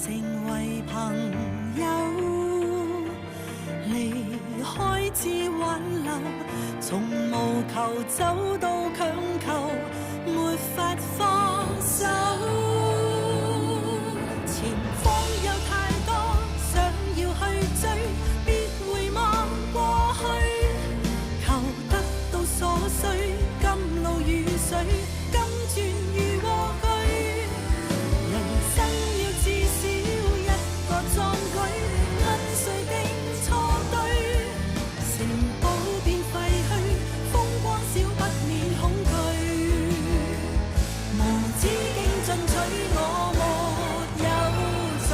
成為朋友，離開至挽留，從無求走到強求，沒法放手。前方有太多想要去追，別回望過去，求得到所需，甘露與水，甘轉與禍居。人生要至少一個壯舉，問誰定錯對？城堡變廢墟，風光少不免恐懼。無止境進取，我沒有罪。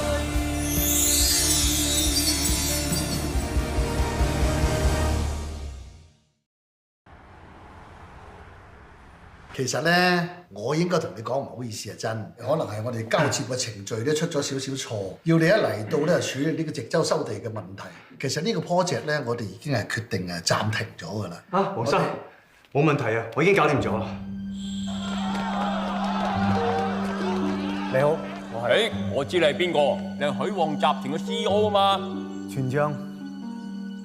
其實咧，我應該同你講唔好意思啊，真，可能係我哋交接嘅程序咧出咗少少錯，要你一嚟到咧處理呢個直州收地嘅問題。其實呢個 project 咧，我哋已經係決定暫停咗㗎啦。啊，黃生，冇問題啊，我已經搞掂咗啦。你好，我知你係邊個，你係許旺集團嘅 CEO 啊嘛。全章，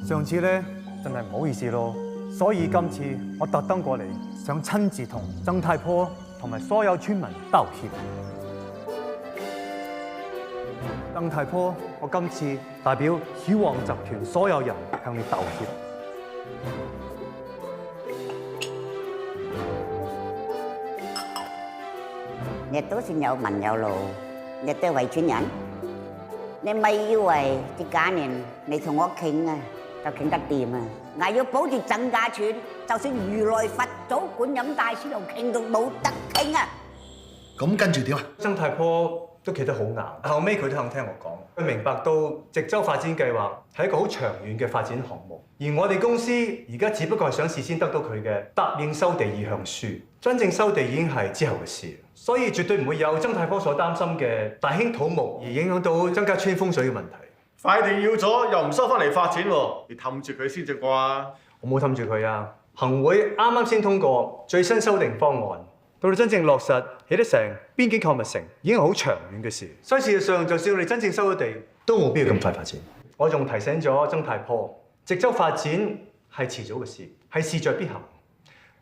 上次咧真係唔好意思咯，所以今次我特登過嚟，想親自同曾太婆同埋所有村民道歉。曾太婆，我今次代表許旺集團所有人向你道歉。你都算有文有路，你都係圍村人。你咪以為啲假年你同我傾啊，就傾得掂啊！我要保住曾家村，就算如來佛祖觀音大師都傾到冇得傾啊！咁跟住點啊？曾太婆都企得好硬，後尾佢都肯聽我講，佢明白到直州發展計劃係一個好長遠嘅發展項目，而我哋公司而家只不過係想事先得到佢嘅答應收地意向書，真正收地已經係之後嘅事，所以絕對唔會有曾太婆所擔心嘅大興土木而影響到曾家村風水嘅問題。塊地要咗又唔收翻嚟發展喎，你氹住佢先至啩？我冇氹住佢啊！行會啱啱先通過最新修訂方案，到你真正落實起得成邊境購物城，已經係好長遠嘅事。所以事實上，就算我哋真正收咗地，都冇必要咁快發展。我仲提醒咗曾太婆，直州發展係遲早嘅事，係勢在必行。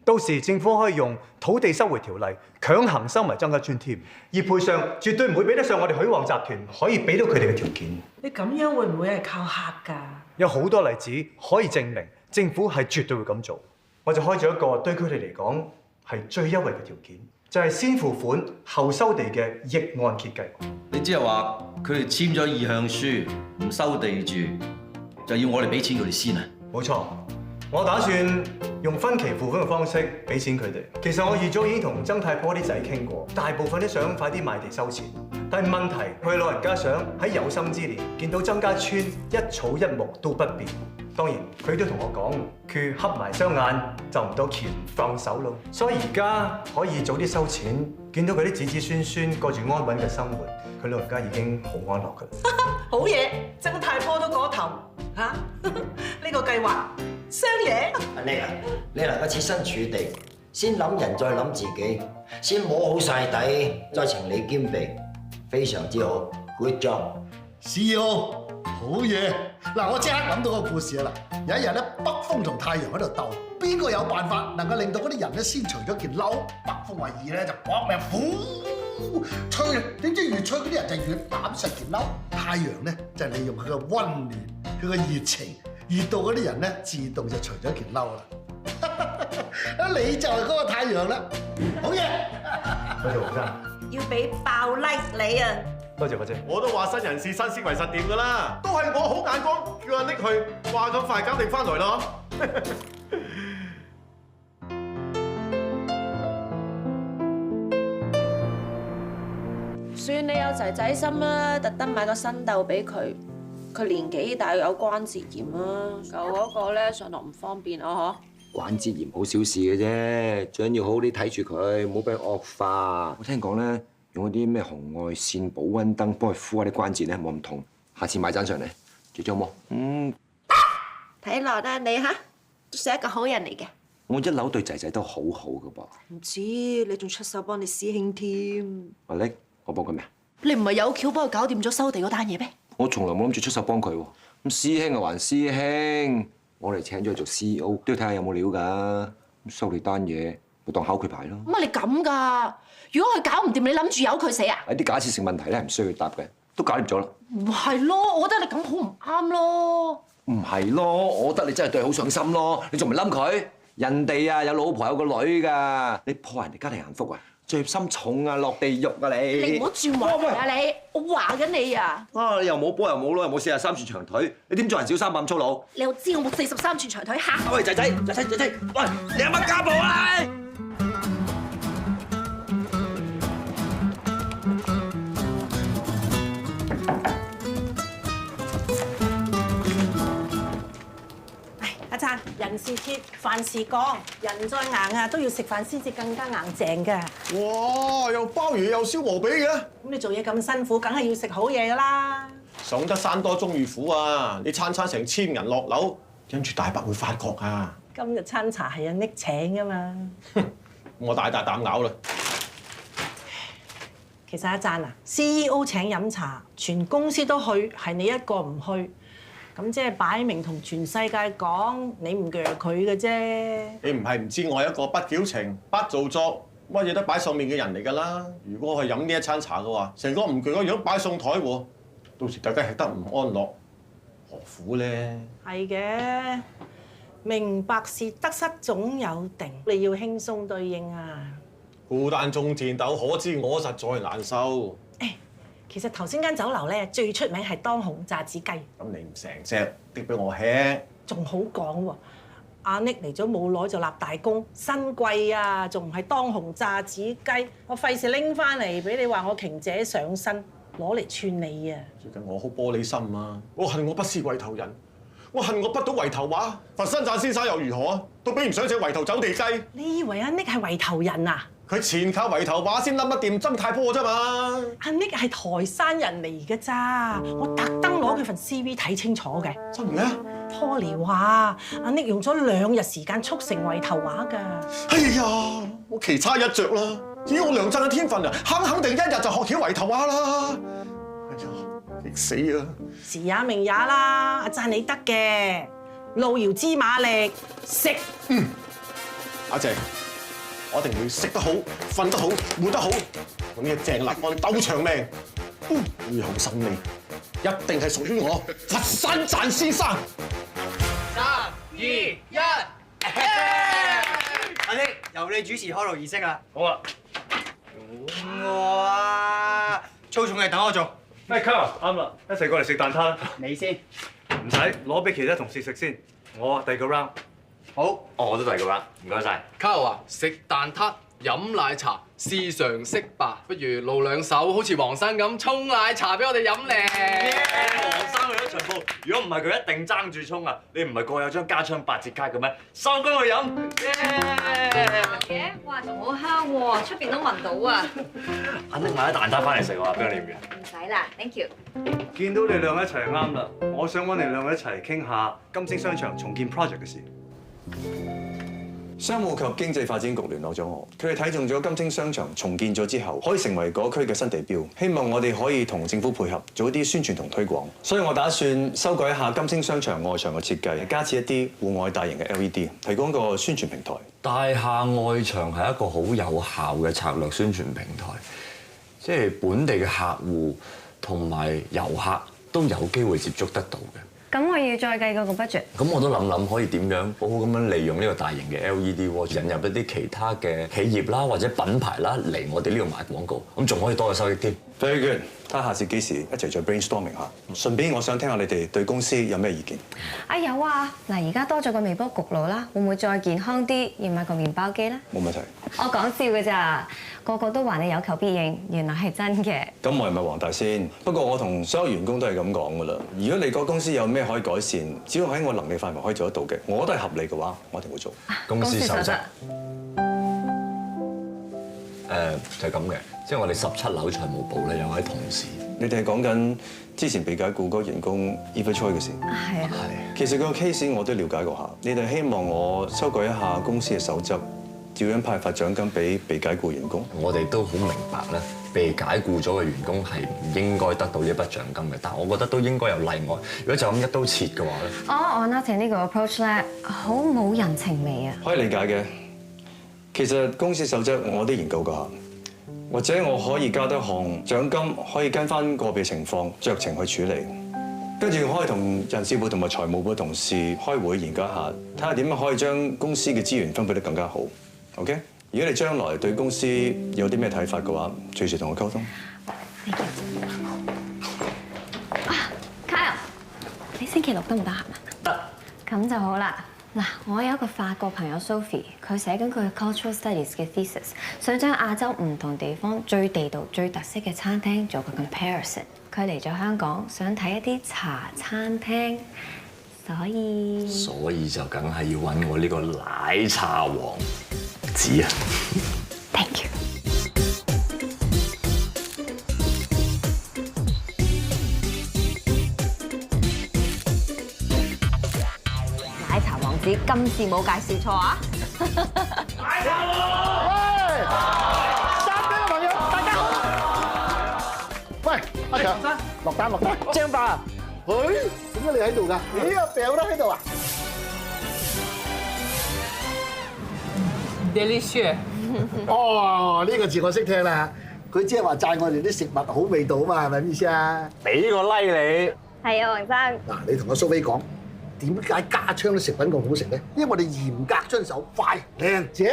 到時政府可以用土地收回條例強行收埋曾家村添，而賠償絕對唔會比得上我哋許旺集團可以俾到佢哋嘅條件。你咁樣會唔會係靠客㗎？有好多例子可以證明政府係絕對會咁做。我就開咗一個對佢哋嚟講係最優惠嘅條件，就係先付款後收地嘅逆按揭計劃。你即係話佢哋簽咗意向書，唔收地住，就要我哋俾錢佢哋先啊？冇錯，我打算用分期付款嘅方式俾錢佢哋。其實我預早已經同曾太婆啲仔傾過，大部分都想快啲賣地收錢。但係問題，佢老人家想喺有生之年見到曾家村一草一木都不變。當然，佢都同我講，佢合埋雙眼就唔到鉗放手咯。所以而家可以早啲收錢，見到佢啲子子孫孫過住安穩嘅生活，佢老人家已經好安樂㗎啦。好嘢，曾太婆都過頭嚇，呢個計劃雙贏。阿叻啊，你能夠設身處地，先諗人再諗自己，先摸好晒底，再情理兼備，非常之好 ，good job。CEO， 好嘢！嗱，我即刻諗到個故事啊嗱，有一日咧，北風同太陽喺度鬥，邊個有辦法能夠令到嗰啲人咧先除咗件褸？北風話易咧就搏命呼吹，點知越吹嗰啲人就越攬實件褸。太陽咧就利用佢嘅溫暖，佢嘅熱情，熱到嗰啲人咧自動就除咗件褸啦。啊，你就係嗰個太陽啦，好嘢！多謝黃生，要俾爆 like 你啊！多謝姐。我都話新人事新思維實掂㗎啦，都係我好眼光，叫阿 Nick 去，話咁快搞掂翻來咯。算你有仔仔心啦，特登買個新竇俾佢。佢年紀大有關節炎啦，舊嗰個咧上落唔方便啊嗬。關節炎好小事嘅啫，最緊要好好啲睇住佢，唔好俾佢惡化。我聽講咧，用嗰啲咩紅外線保溫燈幫佢敷下啲關節咧，冇咁痛。下次買盞上嚟，記咗冇？睇落咧，你嚇都係一個好人嚟嘅。我一樓對仔仔都好好嘅噃。唔知你仲出手幫你師兄添。阿力，我幫佢咩啊？你唔係有橋幫佢搞掂咗收地嗰單嘢咩？我從來冇諗住出手幫佢喎。咁師兄啊還師兄，我哋請咗佢做 CEO 都要睇下有冇料㗎。收你單嘢，咪當考佢牌咯。乜你咁㗎？如果佢搞唔掂，你諗住由佢死啊？啲假設性問題咧，唔需要佢答嘅，都搞掂咗啦。唔係咯，我覺得你咁好唔啱咯。唔係咯，我覺得你真係對佢好上心咯。你仲唔係冧佢？人哋啊有老婆有個女㗎，你破人哋家庭幸福啊？罪心重啊，落地獄啊你！你唔好轉話啊你！我話緊你啊！你又冇波又冇攞又冇43寸長腿，你點做人小三咁粗魯？你又知我冇43寸長腿嚇？喂仔，喂你有乜家暴啊？阿燦，人事切，飯事降，人再硬啊都要食飯先至更加硬淨㗎。哇！又鮑魚又燒鵝髀嘅。咁你做嘢咁辛苦，梗係要食好嘢㗎啦。上得山多終遇虎啊！你餐餐成1000人落樓，跟住大伯會發覺啊！今日餐茶係阿 Nick 請㗎嘛。我大啖咬啦。其實阿燦啊 ，CEO 請飲茶，全公司都去，係你一個唔去。咁即係擺明同全世界講，你唔鋸佢嘅啫。你唔係唔知我係一個不矯情、不做作、乜嘢都擺上面嘅人嚟㗎啦。如果我去飲呢一餐茶嘅話，成個唔鋸個樣擺上台喎，到時大家食得唔安樂，何苦咧？係嘅，明白是得失總有定，你要輕鬆對應啊。孤單種田豆，可知我實在難受。其實頭先間酒樓咧最出名係當紅炸子雞。咁你唔成隻啲俾我吃，仲好講喎。阿 Nick 嚟咗冇耐就立大功，新貴啊，仲唔係當紅炸子雞？我費事拎翻嚟俾你話我瓊姐上身，攞嚟串你啊！最近我好玻璃心啊！我恨我不是圍頭人，我恨我不到圍頭話。佛山贊先生又如何啊？都比唔上隻圍頭走地雞。你以為阿 Nick 係圍頭人啊？佢前靠圍頭話先冧得掂曾太坡啫嘛。阿 Nick 係台山人嚟嘅咋，我特登攞佢份 CV 睇清楚嘅。真嘅？Polly 話阿 Nick 用咗2日時間速成圍頭話㗎。哎呀，我棋差一着啦！以我梁振嘅天分啊，肯定1日就學曉圍頭話啦。哎呀，激死啊！時也命也啦，阿燦你得嘅，路遙知馬力，食。阿姐。我一定會食得好、瞓得好、活得好，同呢個鄭立安鬥長命，背後神秘一定係屬於我佛山贊先生。3、2、1，阿 Nick 由你主持開爐儀式啊！好啊！哇！粗重嘅等我做。喂 Carl 啱啦，一齊過嚟食蛋撻啦！你先。唔使，攞俾其他同事食先。我第二個 round。好，我都第二個 round，唔該晒。Carl 話食蛋撻、飲奶茶是常識吧？不如露兩手，好似黃生咁沖奶茶俾我哋飲咧。黃生去咗長鋪，如果唔係佢一定爭住沖啊！你唔係個有張加槍8折卡嘅咩？收工去飲。嘅，哇，仲好香喎，出邊都聞到啊！肯定買啲蛋撻翻嚟食喎，邊個念嘅？唔使啦 ，thank you。見到你兩個一齊啱啦，我想揾你兩個一齊傾下金星商場重建 project 嘅事。商務及經濟發展局聯絡咗我，佢哋睇中咗金星商場重建咗之後，可以成為嗰區嘅新地標，希望我哋可以同政府配合，做一啲宣傳同推廣。所以我打算修改一下金星商場外牆嘅設計，加設一啲戶外大型嘅 LED， 提供一個宣傳平台。大廈外牆係一個好有效嘅策略宣傳平台，即係本地嘅客戶同埋遊客都有機會接觸得到嘅。咁我要再計嗰個 budget。咁我都諗可以點樣好好咁樣利用呢個大型嘅 LED wall， 引入一啲其他嘅企業啦或者品牌啦嚟我哋呢度賣廣告，咁仲可以多個收益添。Very good，睇下下次幾時一齊再 brainstorming 下。順便我想聽下你哋對公司有咩意見。有啊，嗱，而家多咗個微波焗爐啦，會唔會再健康啲？要買個麵包機咧？冇問題。我講笑嘅咋，個個都話你有求必應，原來係真嘅。咁我係咪黃大仙？不過我同所有員工都係咁講噶啦。如果你個公司有咩可以改善，只要喺我能力範圍可以做得到嘅，我都係合理嘅話，我一定會做。公司守則。就係咁嘅，即係我哋17樓財務部咧有位同事。你哋係講緊之前被解僱嗰個員工 Eva Choi 嘅事。係啊。其實個 case 我都了解過下。你哋希望我修改一下公司嘅守則，照樣派發獎金俾被解僱員工。我哋都好明白咧，被解僱咗嘅員工係唔應該得到呢一筆獎金嘅，但係我覺得都應該有例外。如果就咁一刀切嘅話咧，我覺得呢個 approach 咧好冇人情味啊！可以理解嘅。其實公司守則我都研究過下，或者我可以加多項獎金，可以跟翻個別情況酌情去處理。跟住我可以同人事部同埋財務部同事開會研究一下，睇下點樣可以將公司嘅資源分配得更加好。OK？ 如果你將來對公司有啲咩睇法嘅話，隨時同我溝通。Kyle， 你星期六得唔得閒啊？得。咁就好啦。嗱，我有一個法國朋友 Sophie， 佢寫緊佢 cultural studies 嘅 thesis， 想將亞洲唔同地方最地道、最特色嘅餐廳做個 comparison。佢嚟咗香港，想睇一啲茶餐廳，所以就梗係要揾我呢個奶茶王子啊 ！Thank you。奶茶王子今次冇介紹錯啊！奶茶王，喂，三邊嘅朋友大家好。喂，阿強，落單。張伯，點解你喺度㗎？咦，阿表都喺度啊 ？Delicious。哦，呢個字我識聽啦。佢即係話讚我哋啲食物好味道啊嘛，係咪咁意思啊？俾個 like 你。係啊，黃生。嗱，你同阿蘇菲講。點解家昌啲食品咁好食咧？因為我哋嚴格遵守快、靚、正。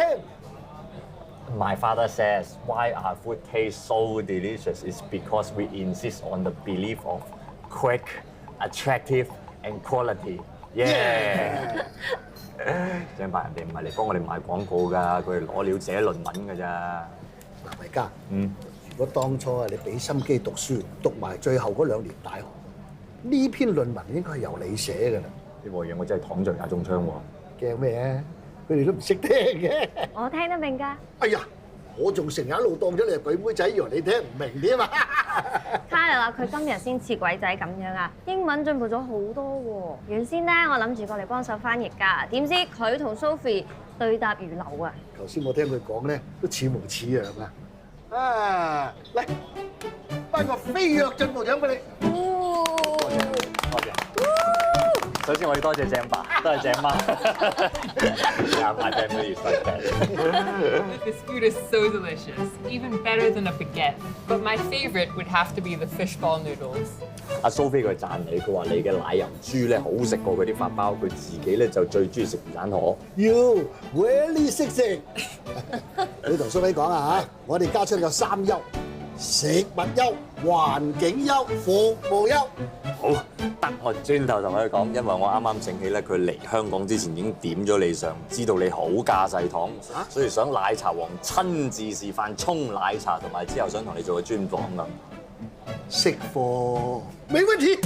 My father says why our food tastes so delicious is because we insist on the belief of quick, attractive and quality. Yeah. 張伯，人哋唔係嚟幫我哋賣廣告㗎，佢係攞料寫論文㗎咋。嗱，維嘉，如果當初啊你俾心機讀書，讀埋最後嗰2年大學，呢篇論文應該係由你寫㗎啦。呢個嘢我真係躺着也中槍喎！驚咩啊？佢哋都唔識聽嘅。我聽得明㗎。哎呀，我仲成日一路當咗你係鬼妹仔，以為你聽唔明添啊！Kyle話佢今日先似鬼仔咁樣啊，英文進步咗好多喎。原先咧我諗住過嚟幫手翻譯㗎，點知佢同 Sophie 對答如流啊！頭先我聽佢講咧，都似模似樣啊！啊，嚟頒個飛躍進步獎俾你。多謝。首先我要多謝鄭爸，多謝鄭媽。My family is like that. This food is so delicious, even better than a baguette. But my favorite would have to be the fishball noodles. 阿蘇菲佢讚你，佢話你嘅奶油豬咧好食過佢啲法包，佢自己咧就最中意食魚蛋河。You really 識食。你同蘇菲講啊嚇，我哋家昌有3優：食物優、環境優、服務優。好，得我轉頭同佢講，因為我啱啱醒起咧，佢嚟香港之前已經點咗你上，知道你好駕勢堂，所以想奶茶王親自示範沖奶茶，同埋之後想同你做個專訪咁。識貨，沒問題。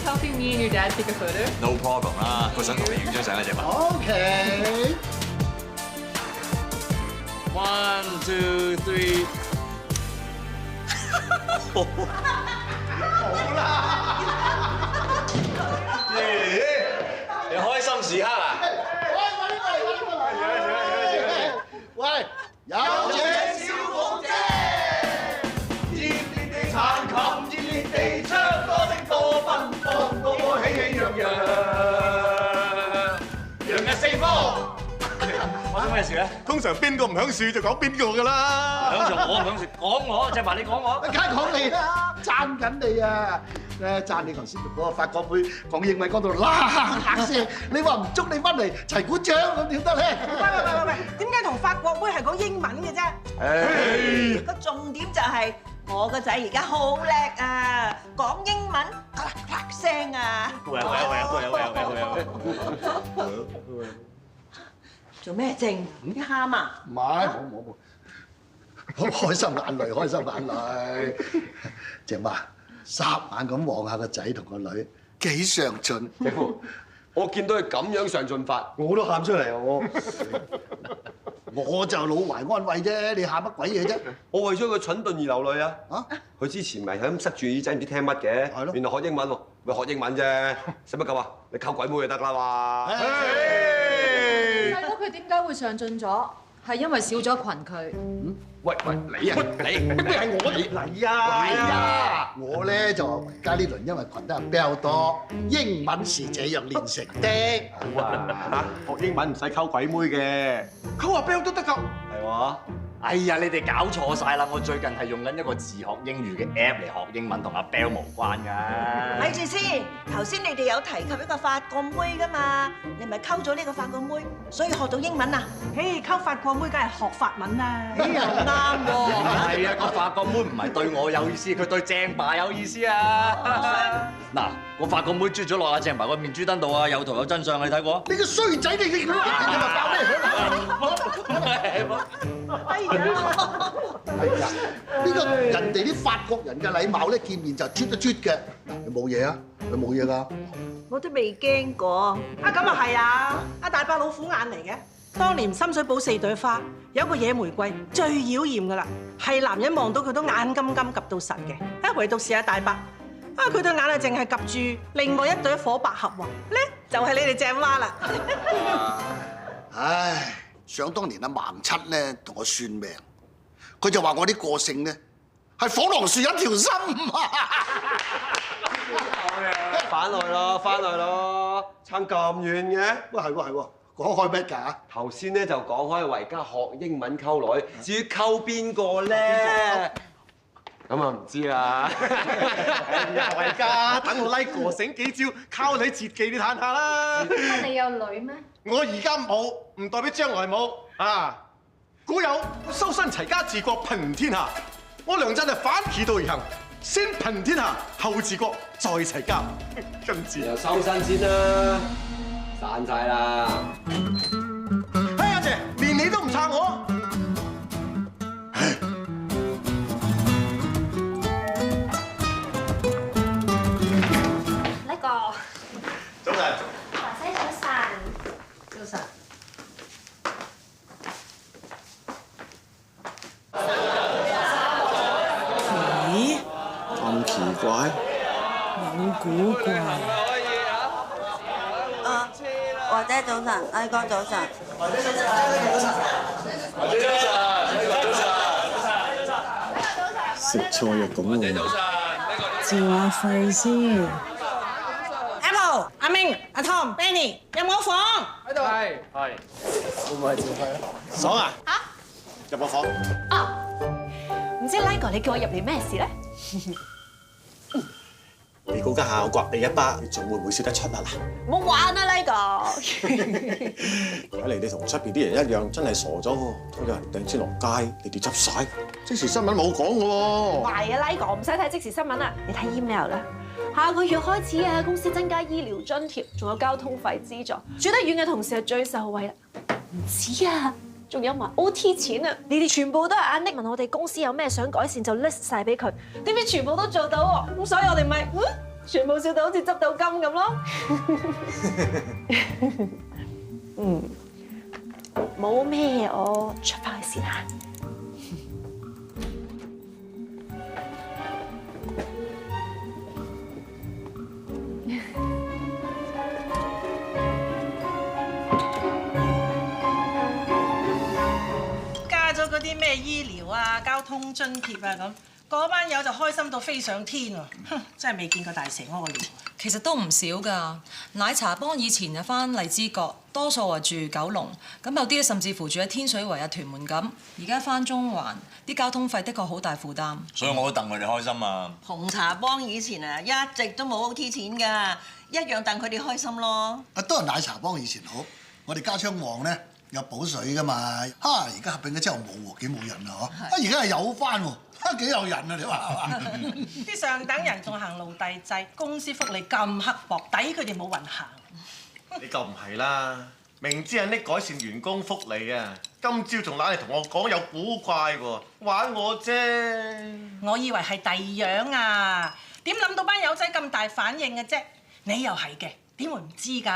Helping me and your dad take a photo? No problem 啦，佢想同你影張相嘅啫嘛。OK。1, 2, 3。好啦。你開心時刻啊！喂，有請小鳳姐，熱烈地彈琴，熱烈地唱歌聲多奔放，個個喜氣洋洋，洋溢四方。發生咩事咧？通常邊個唔響樹就講邊個㗎啦。響樹我唔響樹，講我，鄭爸你講我。梗係講你啦，讚緊你啊！讚你頭先同嗰個法國妹講英文講到嗱聲，你話唔捉你翻嚟齊鼓掌咁點得咧？喂，點解同法國妹係講英文嘅啫？個重點就係我個仔而家好叻啊，講英文啪聲啊！喂！做咩靜？唔喊啊？唔係，冇，好開心眼淚，開心眼淚。鄭媽，霎眼咁望下個仔同個女，幾上進。姐夫，我見到佢咁樣上進法，我都喊出嚟我。我就老懷安慰啫，你喊乜鬼嘢啫？我為咗佢蠢鈍而流淚啊！佢之前咪係咁塞住耳仔唔知聽乜嘅，係咯，原來學英文喎，咪學英文啫，使乜咁啊？你溝鬼妹就得啦嘛！細佬佢點解會上進咗？係因為少咗群佢。喂，你啊，你係我嚟啊！我咧就話維嘉呢輪因為群得人比較多，英文是這樣練成的。好啊，學英文唔使溝鬼妹嘅，溝阿 Bell 都得㗎。係喎。哎呀，你哋搞錯晒啦！我最近係用緊一個自學英語嘅 app 嚟學英文，同阿 Bell 無關㗎。咪住先，頭先你哋有提及一個法國妹㗎嘛？你咪溝咗呢個法國妹，所以學到英文啊？嘿，溝法國妹梗係學法文啦。哎呀，啱喎。係啊，個法國妹唔係對我有意思，佢對鄭爸有意思啊！嗱，個法國妹啜咗落阿鄭爸個面珠燈度啊，有圖有真相，你睇過？你個衰仔，你咪爆咩響啊？係啊，呢個人哋啲法國人嘅禮貌咧，見面就啜一啜嘅。你冇嘢啊？你冇嘢㗎？我都未驚過。啊，咁啊係啊！阿大伯老虎眼嚟嘅。當年深水埗4朵花有一個野玫瑰最妖豔㗎啦，係男人望到佢都眼金金及到實嘅。唯獨是阿大伯，佢對眼啊淨係及住另外一朵火百合喎，咧就係你哋正媽啦。唉。想當年阿盲七咧同我算命，佢就話我啲個性咧係火狼樹一條心啊！翻來咯，翻來咯，差咁遠嘅？喂，係喎係喎，講開咩㗎？頭先咧就講開維嘉學英文溝女，至於溝邊個咧？咁啊唔知啦。維嘉，等我拉個醒幾招，靠你絕技你嘆下啦。你有女咩？我而家冇，唔代表將來冇啊！古有修身齊家治國平天下，我梁振係反其道而行，先平天下後治國再齊家。跟住又收身先啦，散晒啦！哎阿姐，連你都唔撐我。呢個早晨。華姐早晨。早晨。咦？咁奇怪？有古怪。華姐早晨，阿哥早晨。華姐早晨。食錯藥咁喎。照下肺先。Apple、阿明、阿 Tom、Benny 有冇房？喺度。係。會唔會係照肺啊？爽啊！嚇？入我房。唔知 Ligo 你叫我入嚟咩事咧？你估家下我刮你一巴，你仲會唔會笑得出啊？唔好玩啊 Ligo！睇嚟你同出邊啲人一樣，真係傻咗喎！有人掟錢落街，你哋執晒。即時新聞冇講嘅喎。唔係啊 Ligo，唔使睇即時新聞啦，你睇 email 啦。下個月開始啊，公司增加醫療津貼，仲有交通費資助，住得遠嘅同事係最受惠啦。唔止啊，仲有埋 OT 錢啊！你哋全部都係阿 Nick 問我哋公司有咩想改善就 list 晒俾佢，點知全部都做到喎！咁所以我哋咪全部笑到好似執到金咁咯。冇咩，我出翻去先啦。加咗嗰啲咩醫療啊、交通津貼啊咁，嗰班友就開心到飛上天喎！真係未見過大蛇屙個尿。其實都唔少㗎。奶茶幫以前就翻荔枝角，多數話住九龍，咁有啲甚至乎住喺天水圍啊、屯門咁。而家翻中環，啲交通費的確好大負擔。所以我都戥佢哋開心啊！紅茶幫以前啊，一直都冇 OT 錢㗎，一樣戥佢哋開心咯。都係奶茶幫以前好，我哋家昌旺咧有補水㗎嘛。而家合併咗之後冇喎，幾冇癮啊！而家係有翻喎。幾有人啊！你話係嘛？啲上等人仲行奴隸制，公司福利咁刻薄，抵佢哋冇運行。你就唔係啦，明知係呢改善員工福利啊，今朝仲懶嚟同我講有古怪喎，玩我啫。我以為係第二樣啊，點諗到班友仔咁大反應嘅啫？你又係嘅，點會唔知㗎？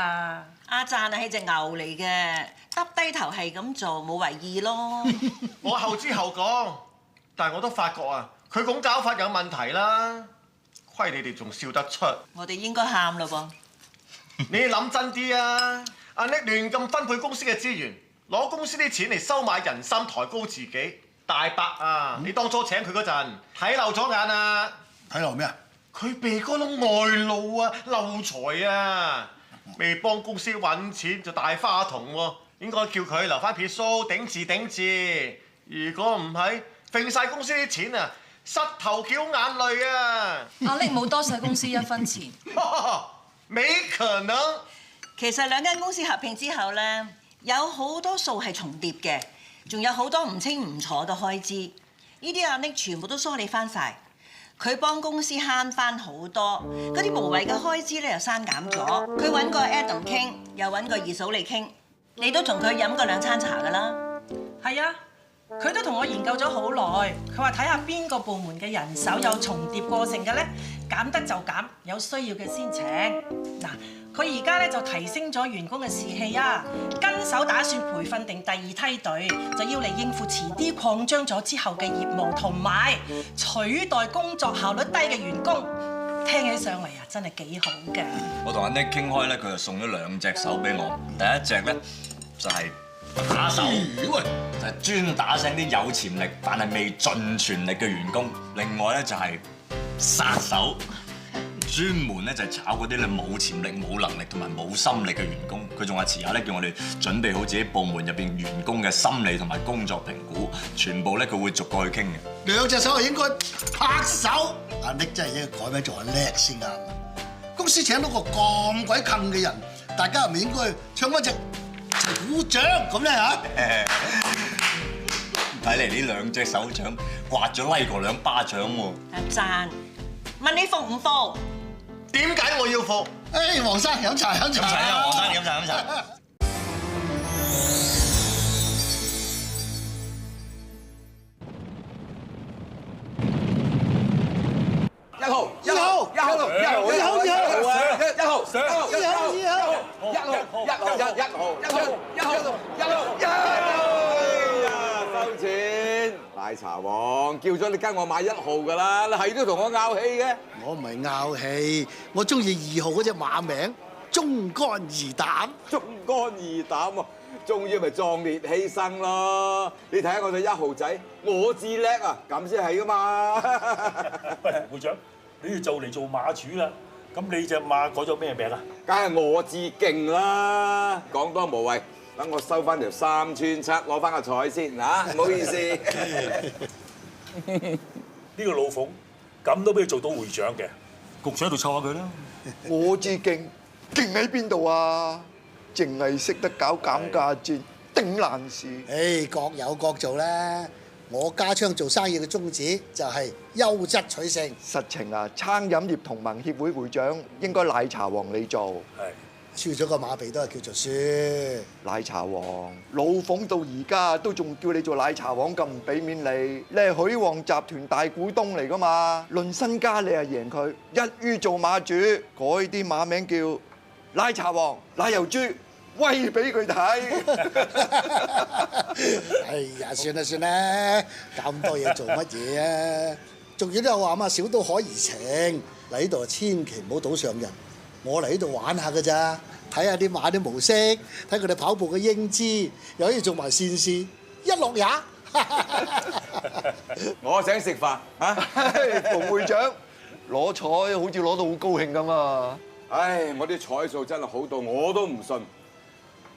阿贊係隻牛嚟嘅，耷低頭係咁做，冇為意咯。我後知後覺，但係我都發覺啊，佢咁搞法有問題啦。虧你哋仲笑得出。我哋應該喊嘞噃。你諗真啲啊！阿 Nick 亂咁分配公司嘅資源，攞公司啲錢嚟收買人心，抬高自己。大伯啊，你當初請佢嗰陣睇漏咗眼啊！睇漏咩啊？佢鼻哥窿外露啊，漏財啊！未幫公司揾錢就大花筒喎，應該叫佢留翻撇須頂字頂字。如果唔係，揈晒公司啲錢啊，膝頭翹眼淚啊！阿力冇多使公司一分錢。沒可能。其實兩間公司合併之後咧，有好多數係重疊嘅，仲有好多唔清唔楚嘅開支。呢啲阿 Nick 全部都梳理翻晒，佢幫公司慳翻好多，嗰啲無謂嘅開支咧又刪減咗。佢揾個 Adam 傾，又揾個二嫂嚟傾，你都同佢飲過2餐茶㗎啦。係啊，佢都同我研究咗好耐。佢話睇下邊個部門嘅人手有重疊過程嘅咧，減得就減，有需要嘅先請。嗱，佢而家咧就提升咗員工嘅士氣啊，跟手打算培訓定第2梯隊，就要嚟應付遲啲擴張咗之後嘅業務，同埋取代工作效率低嘅員工。聽起上嚟啊，真係幾好嘅。我同阿 Nick 傾開咧，佢就送咗2隻手俾我。第一隻咧就係打手，就係專打醒啲有潛力但係未盡全力嘅員工。另外咧就係殺手。專門咧就係炒嗰啲咧冇潛力、冇能力同埋冇心力嘅員工。佢仲話遲下咧叫我哋準備好自己部門入邊員工嘅心理同埋工作評估，全部咧佢會逐個去傾嘅。2隻手係應該拍手。阿 Nick 真係應該改名做阿叻先啱。公司請到個咁鬼坑嘅人，大家係咪應該唱翻隻鼓掌咁咧嚇？睇嚟呢2隻手掌刮咗拉過2巴掌喎。讚，問你服唔服？點解我要服？誒，黃生飲茶飲茶。飲茶啊，黃生飲茶飲茶。1號1號1號1號1號1號1號收錢！奶茶王叫咗你跟我買1號㗎啦，你係都同我拗氣嘅。我唔係拗氣，我中意2號嗰隻馬名忠肝義膽。忠肝義膽喎，終於咪壯烈犧牲咯！你睇下我隻1號仔，我至叻啊，咁先係㗎嘛！喂，會長，你要就嚟做馬主啦，咁你隻馬改咗咩名啊？梗係我至勁啦！講多無謂，等我收翻條3寸7，攞翻個彩先嚇，唔好意思。呢個老馮咁都俾佢做到會長嘅，局長喺度湊下佢啦。我至勁，勁喺邊度啊？淨係識得搞減價戰，頂爛市。誒，各有各做啦。我家昌做生意嘅宗旨就係優質取勝。實情啊，餐飲業同盟協會會長應該奶茶王你做。係。輸咗個馬鼻都係叫做輸。奶茶王，老馮到而家都仲叫你做奶茶王，咁唔俾面你。你係許旺集團大股東嚟㗎嘛？論身家你係贏佢，一於做馬主，改啲馬名叫奶茶王、奶油豬。威俾佢睇！哎呀，算啦算啦，搞咁多嘢做乜嘢啊？仲要都有話嘛，小賭可怡情。嚟呢度千祈唔好賭上人。我嚟呢度玩下㗎咋，睇下啲馬啲模式，睇佢哋跑步嘅英姿，又可以做埋善事，一樂也。我請食飯嚇，馮會長攞彩好似攞到好高興咁啊！唉，我啲彩數真係好到我都唔信。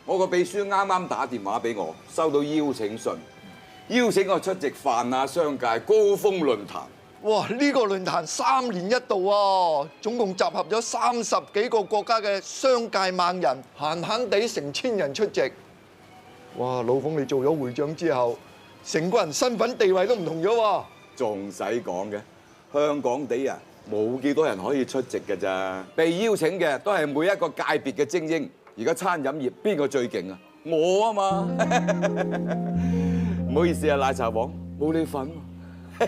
我個秘書啱啱打電話俾我，收到邀請信，邀請我出席泛亞商界高峰論壇。哇！呢個論壇3年1度啊，總共集合咗30幾個國家嘅商界猛人，閒閒地成千人出席。哇！老馮你做咗會長之後，成個人身份地位都唔同咗喎。仲使講嘅？香港地啊，冇幾多人可以出席㗎咋？被邀請嘅都係每一個界別嘅精英。而家餐飲業邊個最勁啊？我啊嘛！唔好意思啊，奶茶王冇你份。得，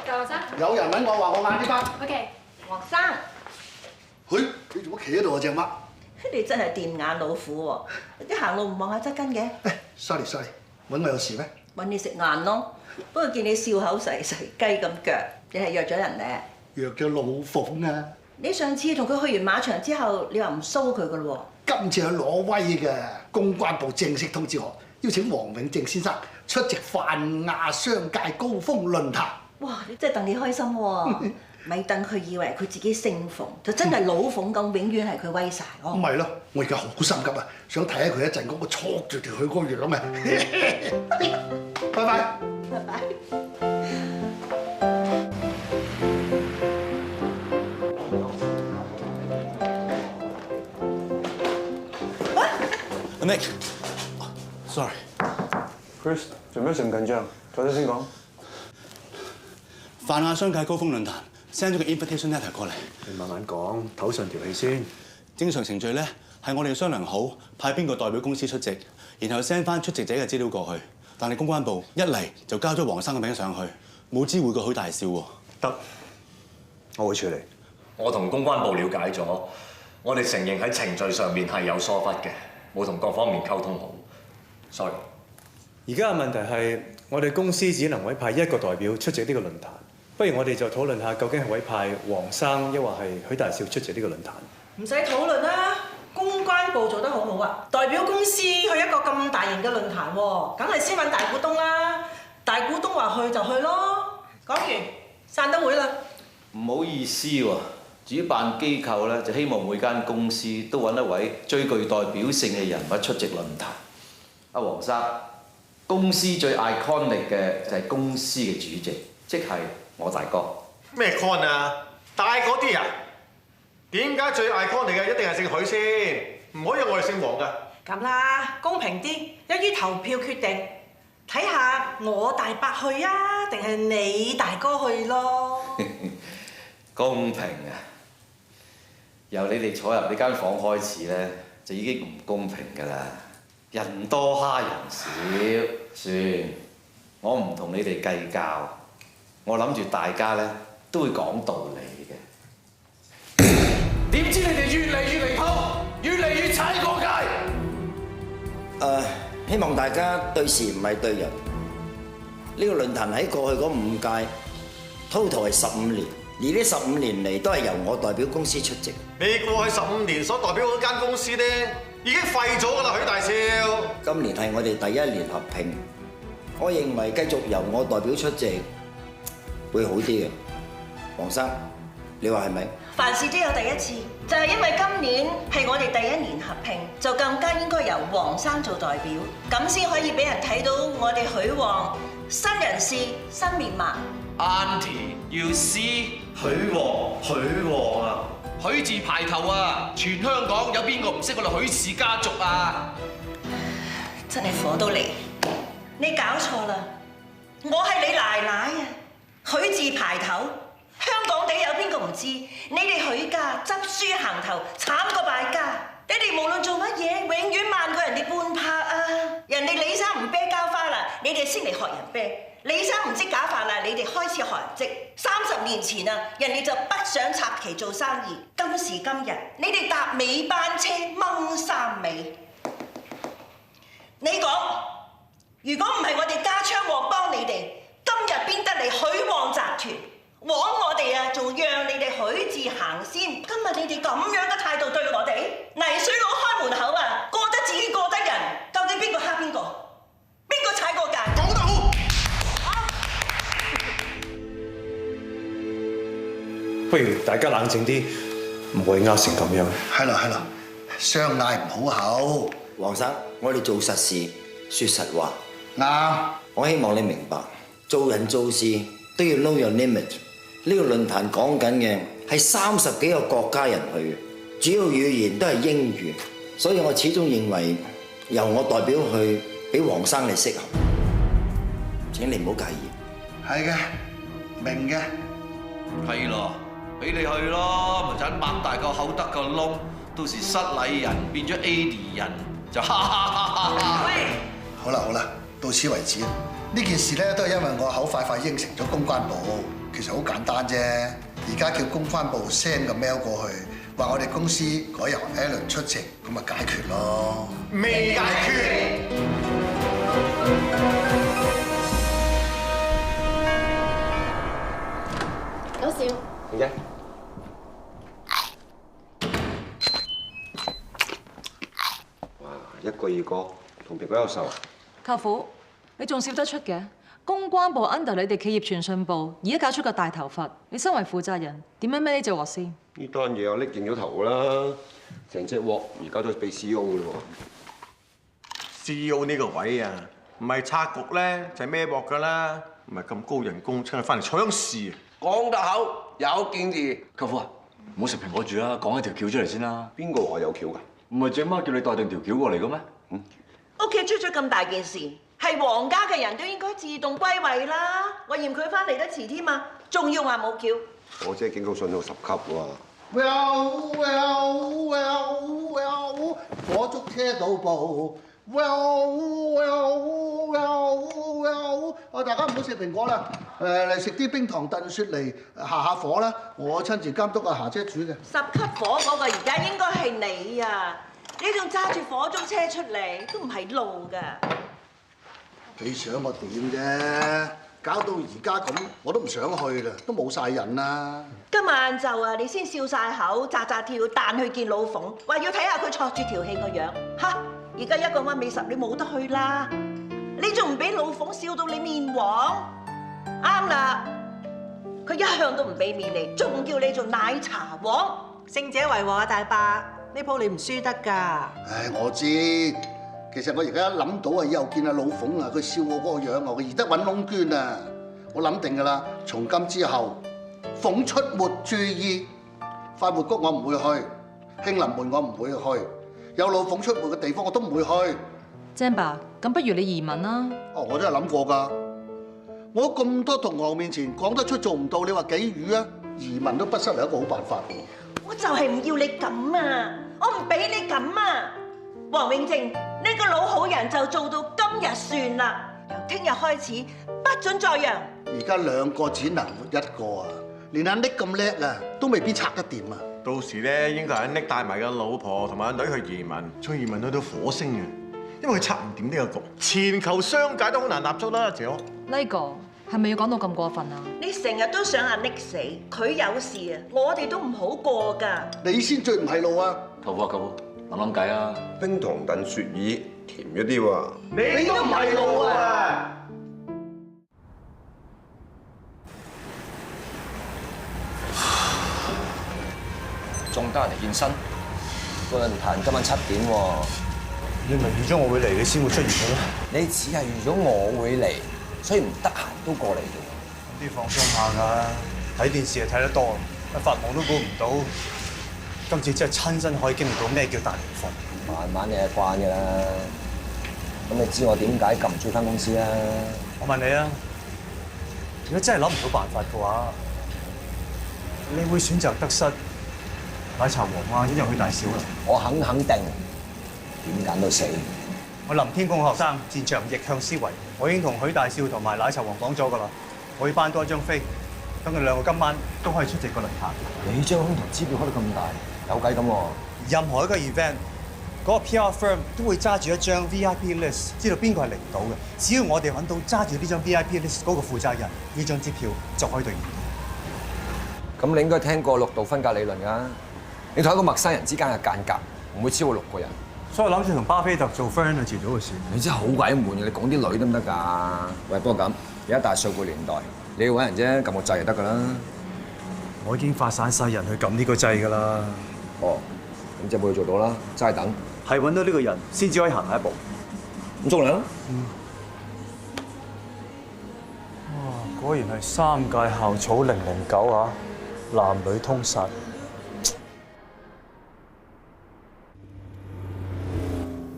教學生，有人揾我話我晏啲返。OK。黃生，佢你做乜企喺度啊？隻貓？你真係電眼老虎喎！啲行路唔望下側跟嘅。sorry，揾我有事咩？揾你食晏咯。不過見你笑口噬噬雞咁腳，你係約咗人咧？約咗老鳳啊！你上次同佢去完馬場之後，你話唔騷佢噶咯喎？今次係攞威嘅，公關部正式通知我，邀請黃永正先生出席泛亞商界高峰論壇。哇！你真係戥你開心喎！咪等佢以為佢自己姓馮，就真係老馮咁，永遠係佢威晒哦。唔係咯，我而家好心急啊，想睇下佢一陣嗰個挫住條佢嗰個樣啊！拜拜。拜拜。阿 Nick，sorry。Chris， 做咩咁緊張？坐低先講。泛亞商界高峰論壇 send 咗個 invitation letter 過嚟。你慢慢講，唞順條氣先。正常程序咧係我哋商量好派邊個代表公司出席，然後 send 翻出席者嘅資料過去。但係公關部一嚟就交咗黃生嘅名上去，冇知會個好大笑喎。得，我會處理。我同公關部了解咗，我哋承認喺程序上面係有疏忽嘅，冇同各方面溝通好。sorry。而家嘅問題係，我哋公司只能委派一個代表出席呢個論壇。不如我哋就討論下，究竟係委派黃生，抑或係許大少出席呢個論壇？唔使討論啦，公關部做得好好啊！代表公司去一個咁大型嘅論壇喎，梗係先揾大股東啦。大股東話去就去咯。講完，散得會啦。唔好意思喎，主辦機構咧就希望每間公司都揾一位最具代表性嘅人物出席論壇。阿黃生，公司最 iconic 嘅就係公司嘅主席，即係我大哥。咩 con 啊？大嗰啲啊？點解最 iconic 嘅一定係姓許先？唔可以我哋姓黃㗎。咁啦，公平啲，一於投票決定，睇下我大伯去啊，定係你大哥去咯。公平啊！由你哋坐入呢間房開始咧，就已經唔公平㗎啦。人多蝦人少，算我唔同你哋計較。我諗住大家咧都會講道理嘅。點知你哋越嚟越離譜，越嚟越踩過界。希望大家對事唔係對人。呢個論壇喺過去嗰5屆 total 係15年，而呢15年嚟都係由我代表公司出席。你過去15年所代表嗰間公司咧，已經廢咗㗎啦，許大少。今年係我哋第1年合併，我認為繼續由我代表出席會好啲嘅。黃生，你話係咪？凡事都有第一次，就係因為今年係我哋第1年合併，就更加應該由黃生做代表，咁先可以俾人睇到我哋許黃新人事新面貌。Auntie， 要see 許黃啊！許字排頭啊！全香港有邊個唔識我哋許氏家族啊？真係火到嚟！你搞錯啦！我係你奶奶啊！許字排頭，香港地有邊個唔知？你哋許家執輸行頭，慘過敗家。你哋無論做乜嘢，永遠慢過人哋半拍啊！人哋李生唔啤膠花啦，你哋先嚟學人啤。李生唔織假髮啦，你哋開始學人織。30年前啊，人哋就北上插旗做生意。今時今日，你哋搭尾班車掹衫尾。你講，如果唔係我哋家昌旺幫你哋，今日邊得嚟許旺集團？枉我哋啊，仲讓你哋許字行先。今日你哋咁樣嘅態度對我哋，泥水佬開門口啊，過得自己過得人，究竟邊個蝦邊個？邊個踩過界？講得好！不如大家冷靜啲，唔會呃成咁樣。係啦，相嗌唔好口。黃生，我哋做實事，説實話。啱。我希望你明白，做人做事都要 know your limit。呢個論壇講緊嘅係30幾個國家人去嘅，主要語言都係英語，所以我始終認為由我代表去，比黃生你適合。請你唔好介意。係嘅，明嘅。係咯，俾你去咯，咪就擘大個口得個窿，到時失禮人變咗 AD 人就哈哈哈哈。喂！好啦，到此為止。呢件事咧都係因為我口快應承咗公關部，其實好簡單啫。而家叫公關部 send 個 mail 過去，話我哋公司改由 Alan 出席，咁咪解決咯。未解決。有笑。點解？哇！一個二個同蘋果有仇啊！舅父，你仲笑得出嘅？公關部 under 你哋企業傳訊部，而家搞出個大頭佛，你身為負責人，點樣孭呢隻鑊先？呢單嘢我拎認咗頭啦，成隻鑊而家都俾 CEO 㗎咯喎。CEO 呢個位啊，唔係拆局咧，就係孭鑊㗎啦，唔係咁高人工請佢翻嚟搶事。講得口有建議，舅父啊，唔好食蘋果住啦，講一條橋出嚟先啦。邊個話有橋㗎？唔係鄭媽叫你帶定條橋過嚟嘅咩？屋企出咗咁大件事，係皇家嘅人都應該自動歸位啦。我嫌佢翻嚟得遲添嘛，仲要話冇橋。我姐警告信到10級喎。Well，火燭車到步。大家唔好食蘋果啦，嚟食啲冰糖燉雪梨下下火啦。我親自監督阿霞姐煮嘅。10級火嗰個而家應該係你啊！你仲揸住火燭車出嚟，都唔係路㗎。你想我點啫？搞到而家咁，我都唔想去啦，都冇晒癮啦。今晚晏晝啊，你先笑晒口，扎扎跳彈去見老馮，話要睇下佢挫住條氣個樣。嚇！而家一個溫美十你冇得去啦，你仲唔俾老馮笑到你面黃？啱啦，佢一向都唔俾面你，仲叫你做奶茶王。勝者為王啊，大伯，呢鋪你唔輸得㗎。唉，我知。其實我而家一諗到啊，以後見阿老馮啊，佢笑我嗰個樣啊，我易得揾窿捐啊！我諗定㗎啦，從今之後，馮出沒注意，快活谷我唔會去，興林門我唔會去，有老馮出沒嘅地方我都唔會去。鄭爸，咁不如你移民啦。哦，我都係諗過㗎。我咁多同行面前講得出做唔到，你話幾語啊？移民都不失為一個好辦法喎。我就係唔要你咁啊！我唔俾你咁啊！黃永正呢個老好人就做到今日算啦，由聽日開始不准再讓。而家2個只能活1個啊！連阿 Nick 咁叻啊，都未必拆得掂啊！到時咧，應該係阿 Nick 帶埋個老婆同埋阿女去移民，再移民去到火星嘅，因為佢拆唔掂呢個局，全球商界都好難立足啦，姐。呢個係咪要講到咁過分啊？你成日都想阿 Nick 死，佢有事啊，我哋都唔好過㗎。你先最唔係路啊！舅父啊，舅父，諗計啊！冰糖燉雪耳，甜咗啲喎。你都唔係路啊！仲得人嚟現身，個論壇今晚7點喎。你咪預咗我會嚟，你先會出現嘅咩？你只係預咗我會嚟，所以唔得閒都過嚟嘅。啲放鬆下㗎，睇電視係睇得多，發夢都估唔到，今次真係親身可以經歷到咩叫大龍鳳。慢慢你係慣㗎啦。咁你知我點解咁唔中意返公司啊？我問你啊，如果真係諗唔到辦法嘅話，你會選擇得失奶茶王啊，一入去大小啦？我肯定，點揀都死。我林天公學生擅長逆向思維，我已經同許大少同埋奶茶王講咗㗎啦，我要頒多一張飛，等佢2個今晚都可以出席個論壇。你張空頭支票開得咁大，有計咁喎。任何一個 event，嗰個 PR firm 都會揸住一張 VIP list，知道邊個係嚟唔到嘅。只要我哋揾到揸住呢張 VIP list 嗰個負責人，呢張支票就可以兌現。咁你應該聽過6度分隔理論㗎。你同一個陌生人之間嘅間隔唔會超過6個人。所以我諗住同巴菲特做 friend 係遲早嘅事。你真係好鬼悶嘅，你講啲女得唔得㗎？喂，不過咁，而家大數據年代，你要揾人啫，撳個掣就得㗎啦。我已經發散晒人去撳呢個掣㗎啦。哦，咁即係冇嘢做到啦，齋等。係揾到呢個人先至可以行下一步。咁做嚟啦。哇，果然係3屆校草009啊，男女通殺。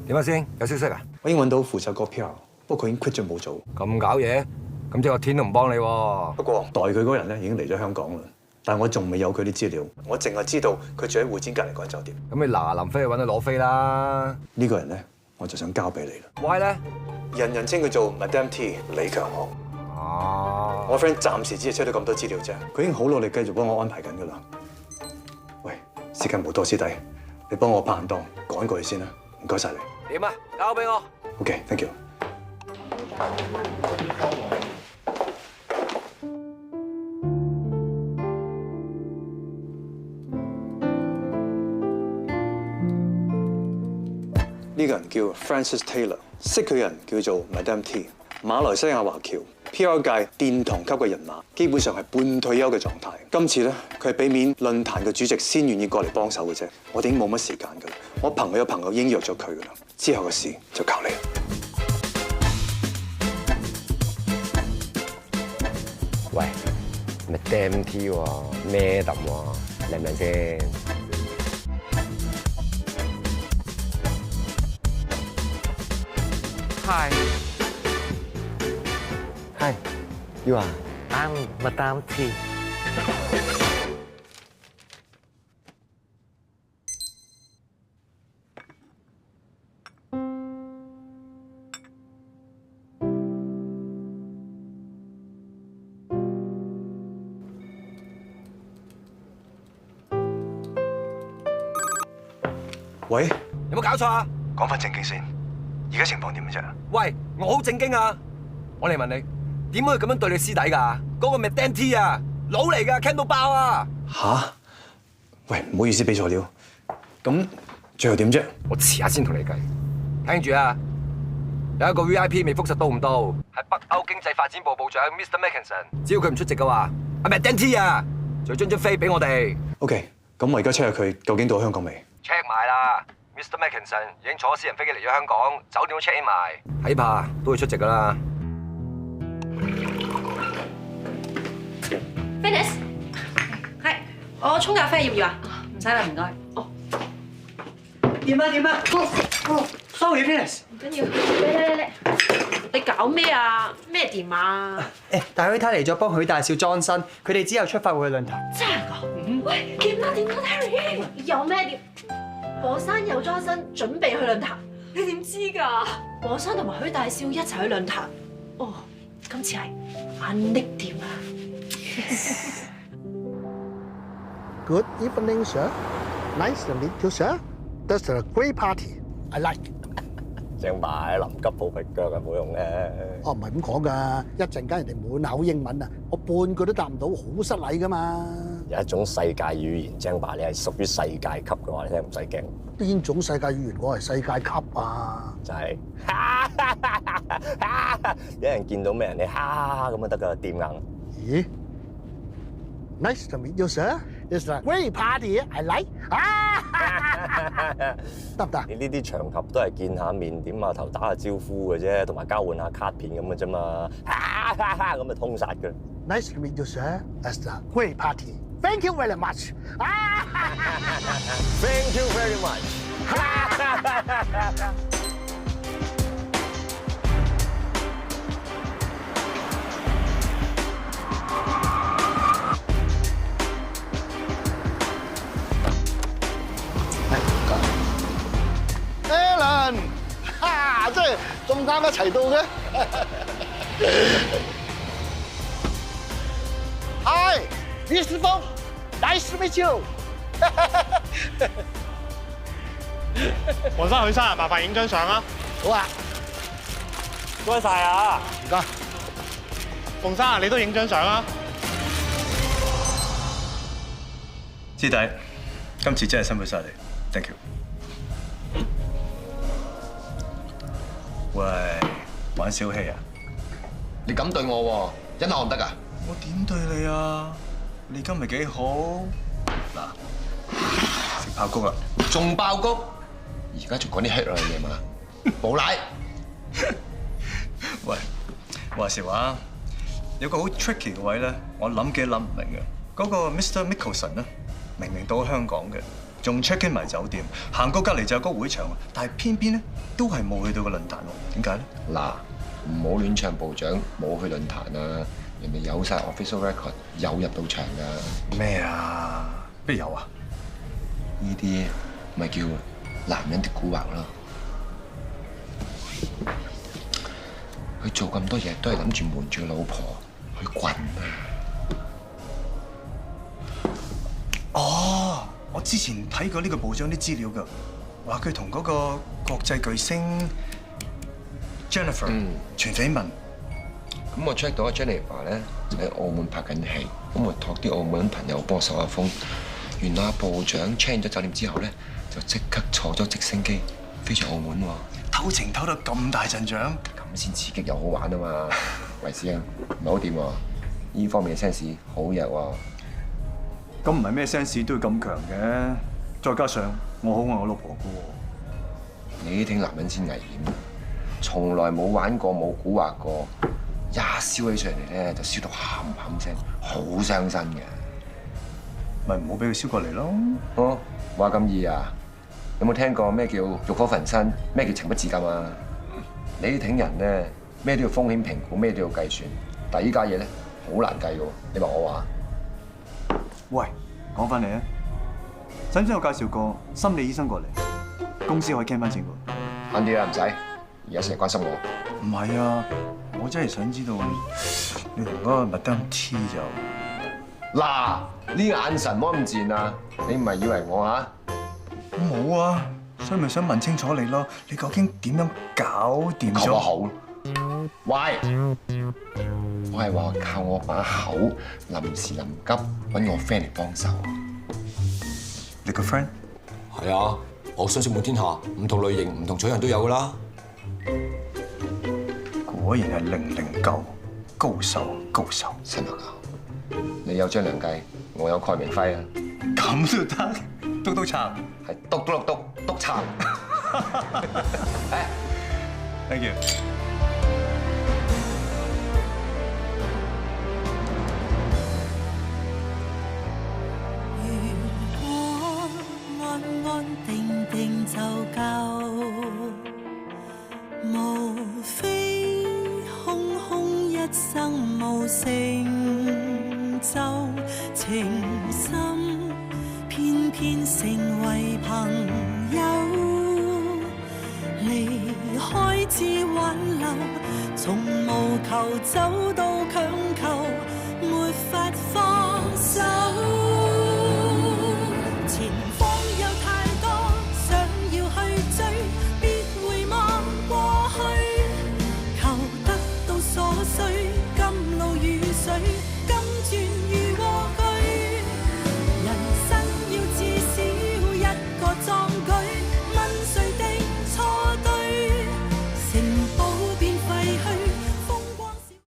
點啊先？有消息啊？我已經揾到負責個 PR，不過佢已經 quit 咗冇做。咁搞嘢，咁即係個天都唔幫你喎。不過代佢嗰人咧已經嚟咗香港啦，但係我仲未有佢啲資料，我淨係知道佢住喺會展隔離嗰間酒店。咁你嗱臨飛去揾佢攞飛啦。呢個人咧，我就想交俾你啦。 Why 咧？人人稱佢做 Madam T 李強雄。嘛？我 friend 暫時只係收到咁多資料啫，佢已經好努力繼續幫我安排緊㗎啦。喂，時間冇多，師弟，你幫我拍檔趕過去先啦，唔該晒你。點啊？交俾我。OK，thank you。呢個人叫 Francis Taylor， 識佢嘅人叫做 Madam T， 馬來西亞華僑 PR 界殿堂級嘅人馬，基本上係半退休嘅狀態。今次咧，佢係俾面論壇嘅主席先願意過嚟幫手嘅啫。我哋已經冇乜時間㗎啦，我朋友已經約咗佢㗎啦，之後嘅事就靠你。喂，Madam T 喎，咩揼喎，靚唔靚先？Hi, you are? I'm Madam T. 喂，有冇搞錯啊？講翻正經先，而家情況點啫？喂，我好正經啊！我嚟問你，點可以咁樣對你師弟㗎？嗰個Madam T啊，佬嚟㗎，傾到爆啊！吓？喂，唔好意思俾錯料。咁最後點啫？我遲下先同你計。聽住啊，有一個 VIP 未覆實到唔到，係北歐經濟發展部部長 Mr. Mackinson， 只要佢唔出席嘅話，阿Madam T啊，就將張飛俾我哋。OK，咁我而家 check 下佢究竟到香港未 ？check 埋啦。Mr. Mackinson 已經坐私人飛機嚟咗香港，酒店都 check in 埋，睇怕都會出席噶啦。Venus， 係，我沖咖啡要唔要啊？唔使啦，唔該。哦。點啊？Sorry Venus。唔緊要，嚟，你搞咩啊？咩掂啊？誒，大許太嚟咗幫許大少裝身，佢哋之後出發會去論壇。真係㗎？喂，掂啦，Terry， 有咩掂？火山有裝身，準備去論壇。你點知㗎？火山同埋許大少一齊去論壇。哦，今次係阿 Nick 掂啊。Good evening, sir. Nice to meet you, sir. That's a great party. I like. 正牌臨急抱佛腳啊，冇用嘅。哦，唔係咁講㗎，一陣間人哋滿口英文啊，我半句都答唔到，好失禮㗎嘛。有一種世界語言，正牌你係屬於世界級嘅話，你聽唔使驚。邊種世界語言我係世界級啊？就係、有人見到咩人你哈咁就得㗎，掂硬。咦 ？Nice to meet you, sir. It's a great party. I like. 得唔得？你呢啲場合都係見下面、點下頭、打下招呼嘅啫，同埋交換下卡片咁嘅啫嘛。咁就通殺㗎。Nice to meet you, sir. It's a great party. Thank you very much. Thank you very much. 真係咁啱一齊到嘅。Hi, Mr. Fong, nice to meet you. 黃生許生，麻煩影張相啊！好啊，唔該晒啊！唔該。馮生，你都影張相啊！師弟，今次真係辛苦晒你 ，thank you。喂，玩小氣啊！你咁對我喎，忍下我唔得㗎？我點對你啊？你今日幾好？嗱，食爆谷啦！仲爆谷？而家仲講啲 hit 嘢嘛？冇奶。喂，話時話，有個好 tricky 嘅位咧，我諗幾諗唔明嘅。嗰個 Mr. Mickelson 咧，明明到香港嘅，仲 check in 埋酒店，行過隔離就有個會場，但係偏偏咧都係冇去到個論壇喎。點解咧？嗱，唔好亂唱部長，冇去論壇啊！人哋有晒 official record， 有入到場㗎。咩啊？邊有啊？呢啲咪叫男人的蠱惑咯。佢做咁多嘢都係諗住瞞住老婆去滾啊！哦，我之前睇過呢個部長啲資料㗎，話佢同嗰個國際巨星 Jennifer 傳緋聞。咁我 check 到阿 Jennifer 咧就喺澳門拍緊戲，咁我託啲澳門朋友幫我收下風。原來阿部長 change 咗酒店之後咧，就即刻坐咗直升機飛咗澳門喎。偷情偷到咁大陣仗，咁先刺激又好玩啊嘛！維斯啊，唔係好掂喎，呢方面嘅 sense 好弱喎。咁唔係咩 sense 都要咁強嘅，再加上我好愛我老婆㗎喎。你呢啲男人先危險，從來冇玩過冇蠱惑過，一燒起上嚟咧就燒到冚冚聲，好傷身嘅。咪唔好俾佢燒過嚟咯。哦，話咁易啊？有冇聽過咩叫欲火焚身，咩叫情不自禁啊？你啲挺人咧，咩都要風險評估，咩都要計算，但係依家嘢咧好難計嘅喎。你話我話？喂，講翻嚟啊，使唔使我介紹個心理醫生過嚟？公司可以傾翻錢喎。慳啲啦，唔使。而家成日關心我。唔係啊，我真係想知道你同嗰個 Madam T 就嗱，呢眼神唔好咁賤啊！你唔係以為我啊？冇啊，所以咪想問清楚你咯。你究竟點樣搞掂咗？靠我口。喂，我係話靠我把口，臨時臨急揾我 friend 嚟幫手。你個 friend？係啊，我相信滿天下唔同類型、唔同取向都有噶啦。果然係009高手高手。新伯教，你有張良計，我有蓋明輝啊！咁都得，督督撐，係督撐。Thank you。安定定就夠，無非空空一生無成就，情深偏偏成為朋友，離開至挽留，從無求走到強求。